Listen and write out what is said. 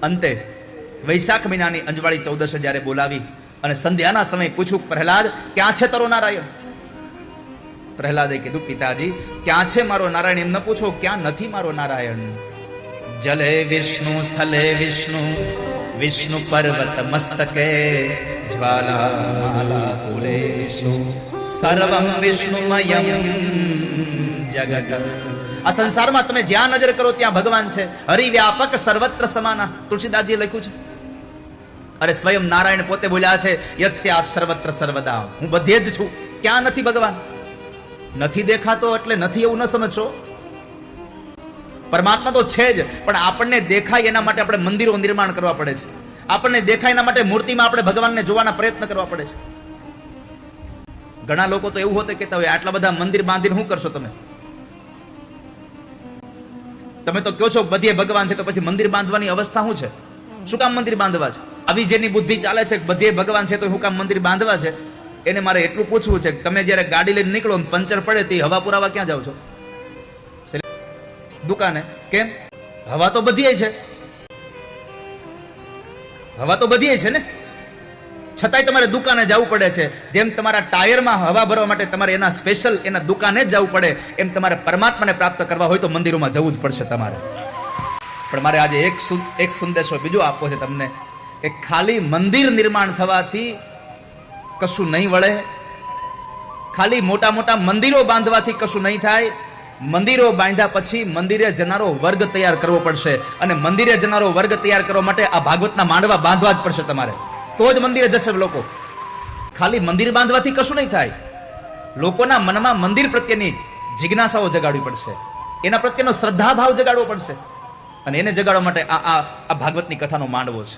અંતે વૈશાખ મહિનાની અંજવાળી ચૌદશે જ્યારે બોલાવી અને સંધ્યાના સમય પૂછ્યું, પ્રહલાદ ક્યાં છે તારો નારાયણ? પ્રહલાદે કીધું, પિતાજી ક્યાં છે મારો નારાયણ એમ ન પૂછો, ક્યાં નથી મારો નારાયણ? જલે વિષ્ણુ સ્થલે વિષ્ણુ, વિષ્ણુ પર્વત મસ્તકે, જ્વાલા તુલે વિષ્ણુ, સર્વમ વિષ્ણુમયમ જગત. આ સંસારમાં તમે જ્યાં નજર કરો ત્યાં ભગવાન છે. હરિવ્યાપક સર્વત્ર સમાના, તુલસીદાસજીએ લખ્યું છે. અરે સ્વયં નારાયણ પોતે બોલ્યા છે, યત સ્યાત સર્વત્ર સર્વદા, હું બધે જ છું. ક્યાં નથી ભગવાન? નથી દેખાતો એટલે નથી એવું ન સમજશો. પરમાત્મા તો છે જ, પણ આપણને દેખાય એના માટે આપણે મંદિરો નિર્માણ કરવા પડે છે. આપણને દેખાય એના માટે મૂર્તિમાં આપણે ભગવાનને જોવાના પ્રયત્ન કરવા પડે છે. ઘણા લોકો તો એવું હોતે કહેતા હોય, આટલા બધા મંદિર બાંધીને શું કરશો તમે? તમે તો કહો છો બધે ભગવાન છે, તો પછી મંદિર બાંધવાની અવસ્થા શું છે? શું કામ મંદિર બાંધવા છે? આવી જેની બુદ્ધિ ચાલે છે બધે ભગવાન છે તો શું કામ મંદિર બાંધવા છે? એને મારે એટલું પૂછવું છે કે તમે જયારે ગાડી લઈને નીકળો પંચર પડે તે હવા પુરાવા ક્યાં જાવ છો? દુકાને. કેમ? હવા તો બધી છે, હવા તો બધી છે ને, છતાંય તમારે દુકાને જવું પડે છે. જેમ તમારા ટાયરમાં હવા ભરવા માટે તમારે એના સ્પેશિયલ એના દુકાને જ જવું પડે, એમ તમારે પરમાત્માને પ્રાપ્ત કરવા હોય તો મંદિરોમાં જવું જ પડશે તમારે. પણ મારે આજે એક સંદેશો બીજો આપવો છે તમને, કે ખાલી મંદિર નિર્માણ થવાથી કશું નહીં વળે. ખાલી મોટા મોટા મંદિરો બાંધવાથી કશું નહીં થાય. મંદિરો બાંધ્યા પછી મંદિરે જનારો વર્ગ તૈયાર કરવો પડશે, અને મંદિરે જનારો વર્ગ તૈયાર કરવા માટે આ ભાગવતના માંડવા બાંધવા જ પડશે તમારે, તો જ મંદિરે જશે લોકો. ખાલી મંદિર બાંધવાથી કશું નહીં થાય. લોકોના મનમાં મંદિર પ્રત્યેની જિજ્ઞાસાઓ જગાડવી પડશે, એના પ્રત્યેનો શ્રદ્ધાભાવ જગાડવો પડશે, અને એને જગાડવા માટે આ ભાગવતની કથાનો માંડવો છે.